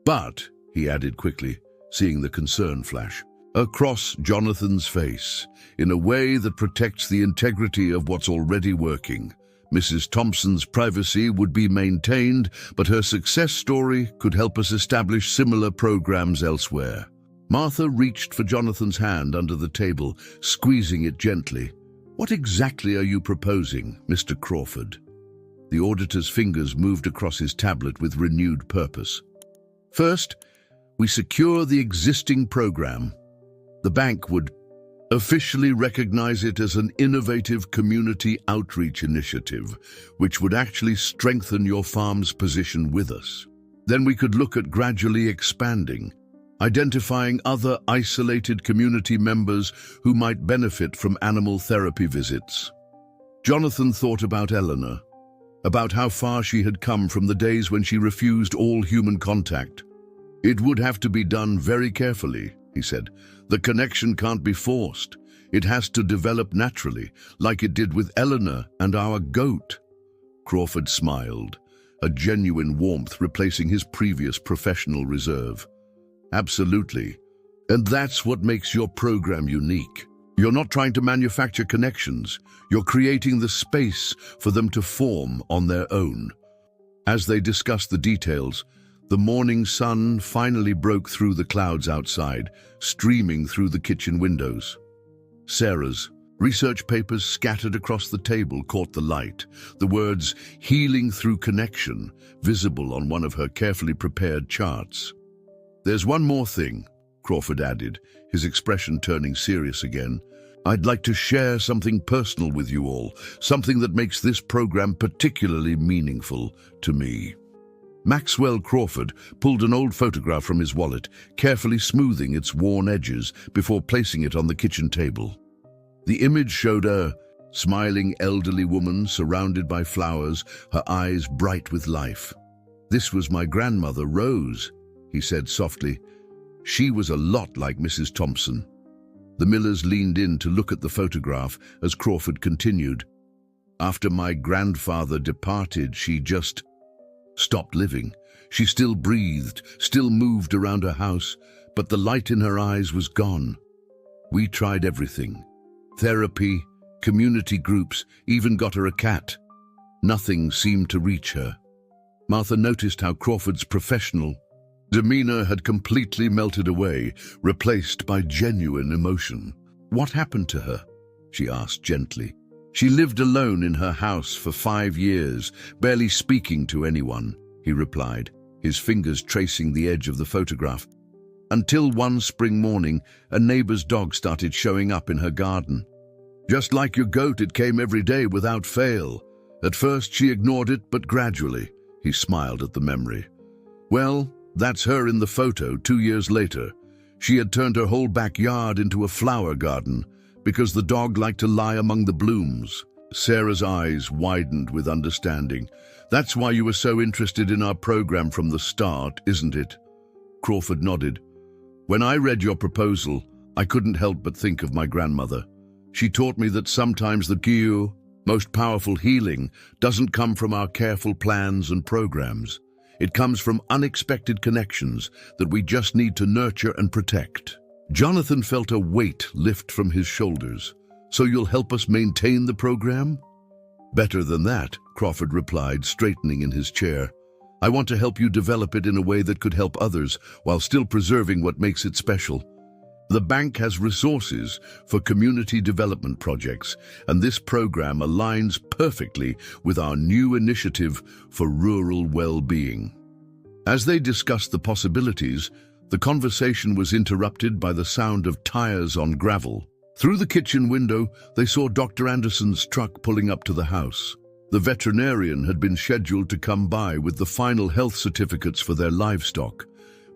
"But," he added quickly, seeing the concern flash across Jonathan's face, "in a way that protects the integrity of what's already working. Mrs. Thompson's privacy would be maintained, but her success story could help us establish similar programs elsewhere." Martha reached for Jonathan's hand under the table, squeezing it gently. "What exactly are you proposing, Mr. Crawford?" The auditor's fingers moved across his tablet with renewed purpose. "First, we secure the existing program. The bank would officially recognize it as an innovative community outreach initiative, which would actually strengthen your farm's position with us. Then we could look at gradually expanding, identifying other isolated community members who might benefit from animal therapy visits." Jonathan thought about Eleanor, about how far she had come from the days when she refused all human contact. "It would have to be done very carefully," he said. "The connection can't be forced. It has to develop naturally, like it did with Eleanor and our goat." Crawford smiled, a genuine warmth replacing his previous professional reserve. "Absolutely. And that's what makes your program unique. You're not trying to manufacture connections. You're creating the space for them to form on their own." As they discussed the details, the morning sun finally broke through the clouds outside, streaming through the kitchen windows. Sarah's research papers scattered across the table caught the light, the words "healing through connection" visible on one of her carefully prepared charts. "There's one more thing," Crawford added, his expression turning serious again. "I'd like to share something personal with you all, something that makes this program particularly meaningful to me." Maxwell Crawford pulled an old photograph from his wallet, carefully smoothing its worn edges before placing it on the kitchen table. The image showed a smiling elderly woman surrounded by flowers, her eyes bright with life. "This was my grandmother, Rose," he said softly. "She was a lot like Mrs. Thompson." The Millers leaned in to look at the photograph as Crawford continued. "After my grandfather departed, she just stopped living. She still breathed, still moved around her house, but the light in her eyes was gone. We tried everything. Therapy, community groups, even got her a cat. Nothing seemed to reach her." Martha noticed how Crawford's professional demeanor had completely melted away, replaced by genuine emotion. "What happened to her?" she asked gently. "She lived alone in her house for 5 years, barely speaking to anyone," he replied. his fingers tracing the edge of the photograph. Until one spring morning, a neighbor's dog started showing up in her garden. Just like your goat, it came every day without fail. At first she ignored it, but gradually, he smiled at the memory. Well, that's her in the photo 2 years later. She had turned her whole backyard into a flower garden because the dog liked to lie among the blooms. Sarah's eyes widened with understanding. That's why you were so interested in our program from the start, isn't it? Crawford nodded. When I read your proposal, I couldn't help but think of my grandmother. She taught me that sometimes the most powerful healing doesn't come from our careful plans and programs. It comes from unexpected connections that we just need to nurture and protect. Jonathan felt a weight lift from his shoulders. So you'll help us maintain the program? Better than that, Crawford replied, straightening in his chair. I want to help you develop it in a way that could help others while still preserving what makes it special. The bank has resources for community development projects, and this program aligns perfectly with our new initiative for rural well-being. As they discussed the possibilities, the conversation was interrupted by the sound of tires on gravel. Through the kitchen window, they saw Dr. Anderson's truck pulling up to the house. The veterinarian had been scheduled to come by with the final health certificates for their livestock,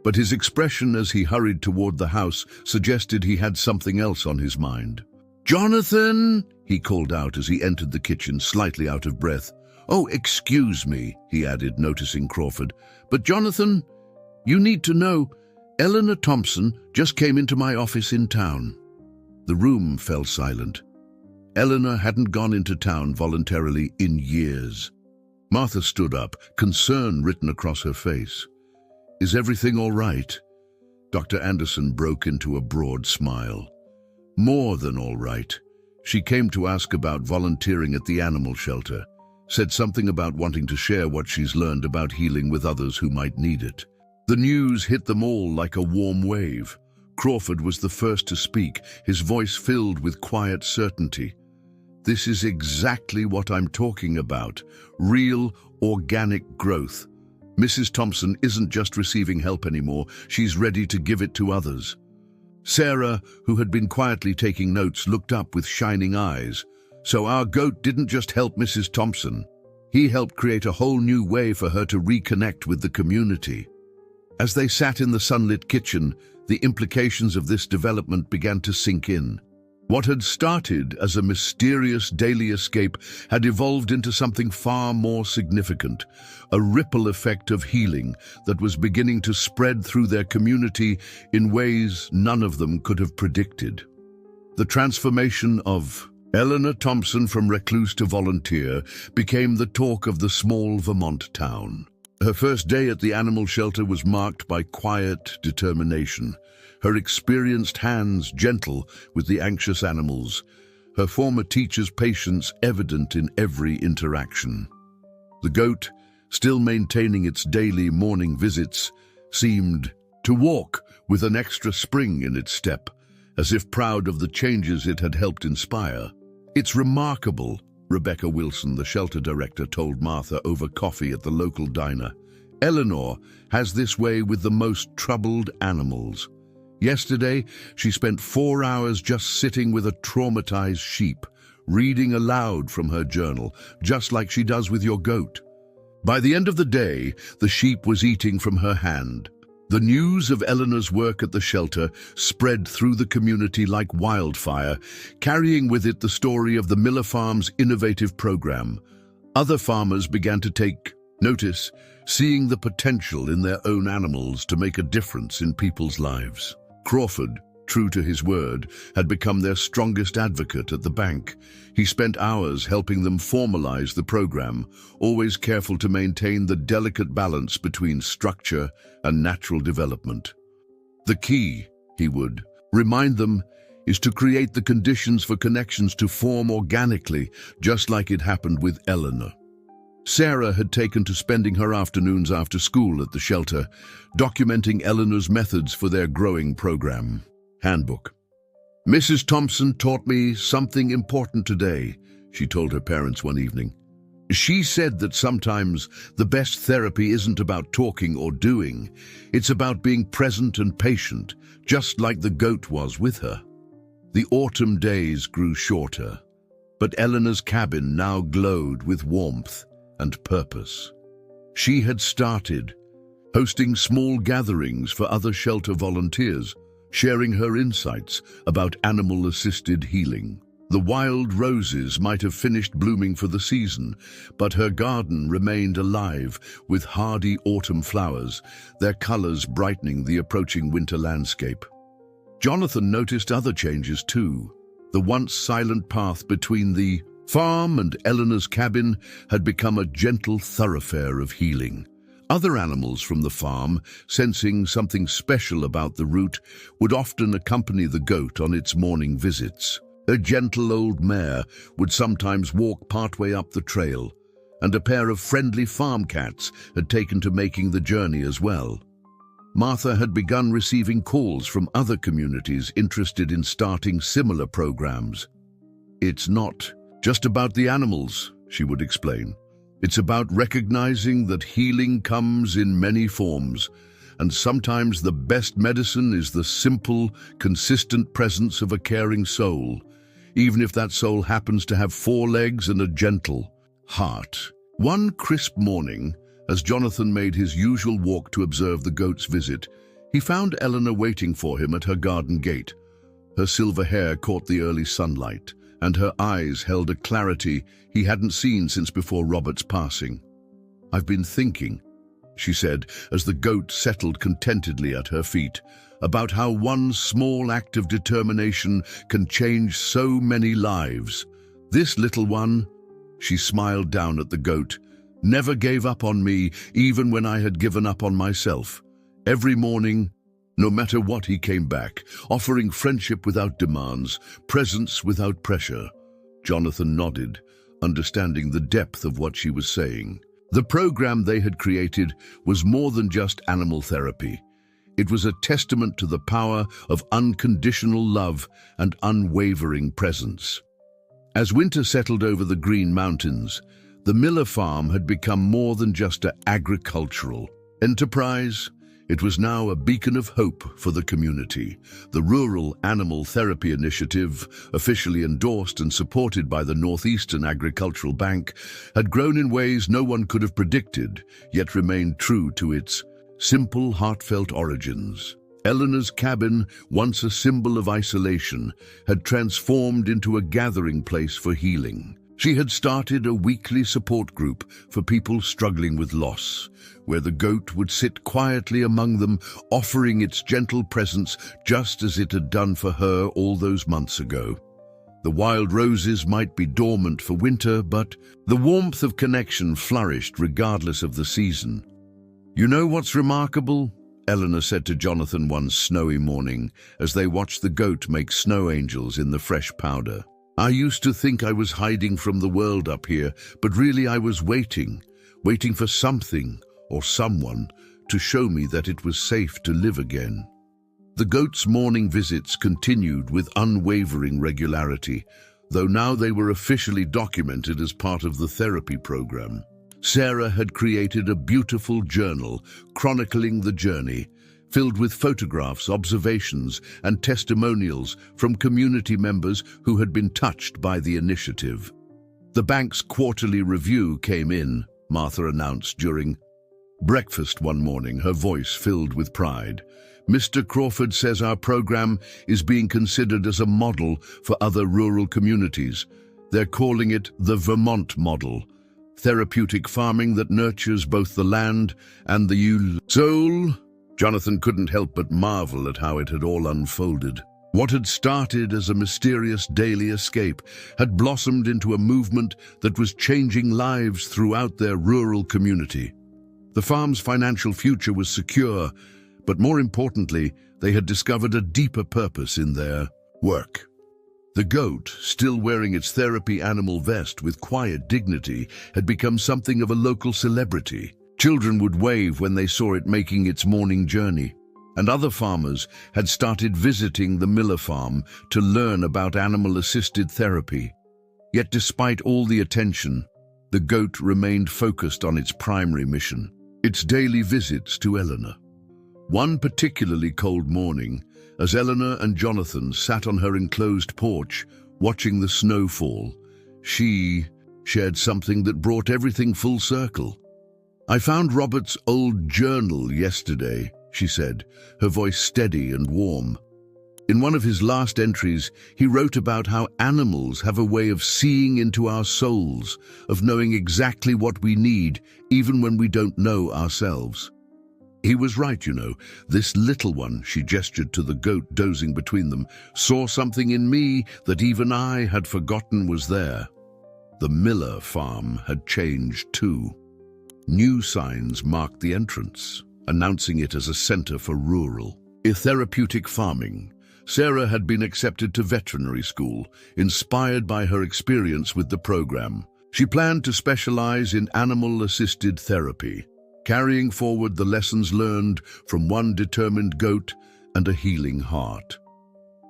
but his expression as he hurried toward the house suggested he had something else on his mind. "Jonathan!" he called out as he entered the kitchen, slightly out of breath. "Oh, excuse me," he added, noticing Crawford. "But Jonathan, you need to know, Eleanor Thompson just came into my office in town." The room fell silent. Eleanor hadn't gone into town voluntarily in years. Martha stood up, concern written across her face. "Is everything all right?" Dr. Anderson broke into a broad smile. "More than all right. She came to ask about volunteering at the animal shelter. Said something about wanting to share what she's learned about healing with others who might need it." The news hit them all like a warm wave. Crawford was the first to speak, his voice filled with quiet certainty. "This is exactly what I'm talking about. Real, organic growth. Mrs. Thompson isn't just receiving help anymore, she's ready to give it to others." Sarah, who had been quietly taking notes, looked up with shining eyes. "So our goat didn't just help Mrs. Thompson. He helped create a whole new way for her to reconnect with the community." As they sat in the sunlit kitchen, the implications of this development began to sink in. What had started as a mysterious daily escape had evolved into something far more significant, a ripple effect of healing that was beginning to spread through their community in ways none of them could have predicted. The transformation of Eleanor Thompson from recluse to volunteer became the talk of the small Vermont town. Her first day at the animal shelter was marked by quiet determination, her experienced hands gentle with the anxious animals, her former teacher's patience evident in every interaction. The goat, still maintaining its daily morning visits, seemed to walk with an extra spring in its step, as if proud of the changes it had helped inspire. "It's remarkable," Rebecca Wilson, the shelter director, told Martha over coffee at the local diner. "Eleanor has this way with the most troubled animals. Yesterday, she spent 4 hours just sitting with a traumatized sheep, reading aloud from her journal, just like she does with your goat. By the end of the day, the sheep was eating from her hand. The news of Eleanor's work at the shelter spread through the community like wildfire, carrying with it the story of the Miller Farms innovative program. Other farmers began to take notice, seeing the potential in their own animals to make a difference in people's lives. Crawford, true to his word, had become their strongest advocate at the bank. He spent hours helping them formalize the program, always careful to maintain the delicate balance between structure and natural development. The key, he would remind them, is to create the conditions for connections to form organically, just like it happened with Eleanor. Sarah had taken to spending her afternoons after school at the shelter, documenting Eleanor's methods for their growing program. Handbook. "Mrs. Thompson taught me something important today," she told her parents one evening. She said that sometimes the best therapy isn't about talking or doing, it's about being present and patient, just like the goat was with her. The autumn days grew shorter, but Eleanor's cabin now glowed with warmth and purpose. She had started hosting small gatherings for other shelter volunteers, sharing her insights about animal-assisted healing. The wild roses might have finished blooming for the season, but her garden remained alive with hardy autumn flowers, their colors brightening the approaching winter landscape. Jonathan noticed other changes too. The once silent path between the farm and Eleanor's cabin had become a gentle thoroughfare of healing. Other animals from the farm, sensing something special about the route, would often accompany the goat on its morning visits. A gentle old mare would sometimes walk partway up the trail, and a pair of friendly farm cats had taken to making the journey as well. Martha had begun receiving calls from other communities interested in starting similar programs. "It's not just about the animals," she would explain. "It's about recognizing that healing comes in many forms, and sometimes the best medicine is the simple, consistent presence of a caring soul, even if that soul happens to have 4 legs and a gentle heart." One crisp morning, as Jonathan made his usual walk to observe the goat's visit, he found Eleanor waiting for him at her garden gate. Her silver hair caught the early sunlight, and her eyes held a clarity he hadn't seen since before Robert's passing. "I've been thinking," she said, as the goat settled contentedly at her feet, "about how one small act of determination can change so many lives. This little one," she smiled down at the goat, "never gave up on me even when I had given up on myself. Every morning, no matter what, he came back, offering friendship without demands, presence without pressure." Jonathan nodded, understanding the depth of what she was saying. The program they had created was more than just animal therapy. It was a testament to the power of unconditional love and unwavering presence. As winter settled over the Green Mountains, the Miller farm had become more than just an agricultural enterprise. It was now a beacon of hope for the community. The Rural Animal Therapy Initiative, officially endorsed and supported by the Northeastern Agricultural Bank, had grown in ways no one could have predicted, yet remained true to its simple, heartfelt origins. Eleanor's cabin, once a symbol of isolation, had transformed into a gathering place for healing. She had started a weekly support group for people struggling with loss, where the goat would sit quietly among them, offering its gentle presence just as it had done for her all those months ago. The wild roses might be dormant for winter, but the warmth of connection flourished regardless of the season. "You know what's remarkable?" Eleanor said to Jonathan one snowy morning as they watched the goat make snow angels in the fresh powder. "I used to think I was hiding from the world up here, but really I was waiting for something or someone to show me that it was safe to live again." The goat's morning visits continued with unwavering regularity, though now they were officially documented as part of the therapy program. Sarah had created a beautiful journal chronicling the journey, filled with photographs, observations, and testimonials from community members who had been touched by the initiative. The bank's quarterly review came in, Martha announced during breakfast one morning, her voice filled with pride. "Mr. Crawford says our program is being considered as a model for other rural communities. They're calling it the Vermont model, therapeutic farming that nurtures both the land and the soul." Jonathan couldn't help but marvel at how it had all unfolded. What had started as a mysterious daily escape had blossomed into a movement that was changing lives throughout their rural community. The farm's financial future was secure, but more importantly, they had discovered a deeper purpose in their work. The goat, still wearing its therapy animal vest with quiet dignity, had become something of a local celebrity. Children would wave when they saw it making its morning journey, and other farmers had started visiting the Miller farm to learn about animal-assisted therapy. Yet despite all the attention, the goat remained focused on its primary mission, its daily visits to Eleanor. One particularly cold morning, as Eleanor and Jonathan sat on her enclosed porch, watching the snow fall, she shared something that brought everything full circle. "I found Robert's old journal yesterday," she said, her voice steady and warm. In one of his last entries, he wrote about how animals have a way of seeing into our souls, of knowing exactly what we need, even when we don't know ourselves. He was right, you know. This little one, she gestured to the goat dozing between them, saw something in me that even I had forgotten was there. The Miller farm had changed too. New signs marked the entrance, announcing it as a center for rural, therapeutic farming. Sarah had been accepted to veterinary school, inspired by her experience with the program. She planned to specialize in animal-assisted therapy, carrying forward the lessons learned from one determined goat and a healing heart.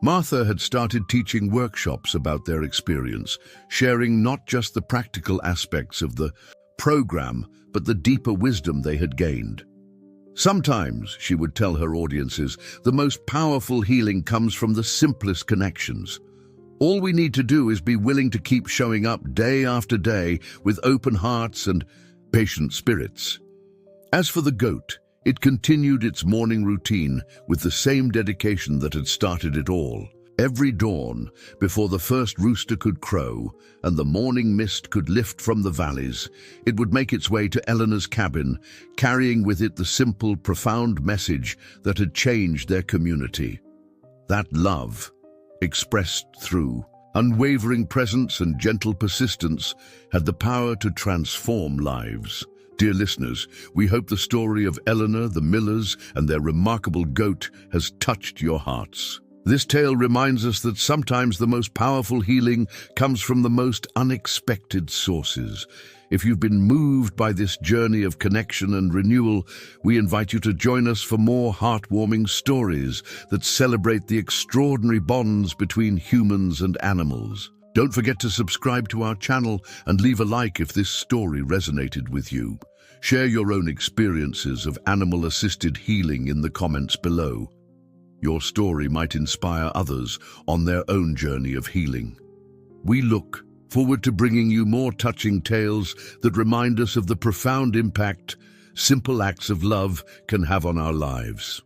Martha had started teaching workshops about their experience, sharing not just the practical aspects of the program, but the deeper wisdom they had gained. Sometimes, she would tell her audiences, the most powerful healing comes from the simplest connections. All we need to do is be willing to keep showing up day after day with open hearts and patient spirits. As for the goat, it continued its morning routine with the same dedication that had started it all. Every dawn, before the first rooster could crow and the morning mist could lift from the valleys, it would make its way to Eleanor's cabin, carrying with it the simple, profound message that had changed their community. That love, expressed through unwavering presence and gentle persistence, had the power to transform lives. Dear listeners, we hope the story of Eleanor, the Millers, and their remarkable goat has touched your hearts. This tale reminds us that sometimes the most powerful healing comes from the most unexpected sources. If you've been moved by this journey of connection and renewal, we invite you to join us for more heartwarming stories that celebrate the extraordinary bonds between humans and animals. Don't forget to subscribe to our channel and leave a like if this story resonated with you. Share your own experiences of animal-assisted healing in the comments below. Your story might inspire others on their own journey of healing. We look forward to bringing you more touching tales that remind us of the profound impact simple acts of love can have on our lives.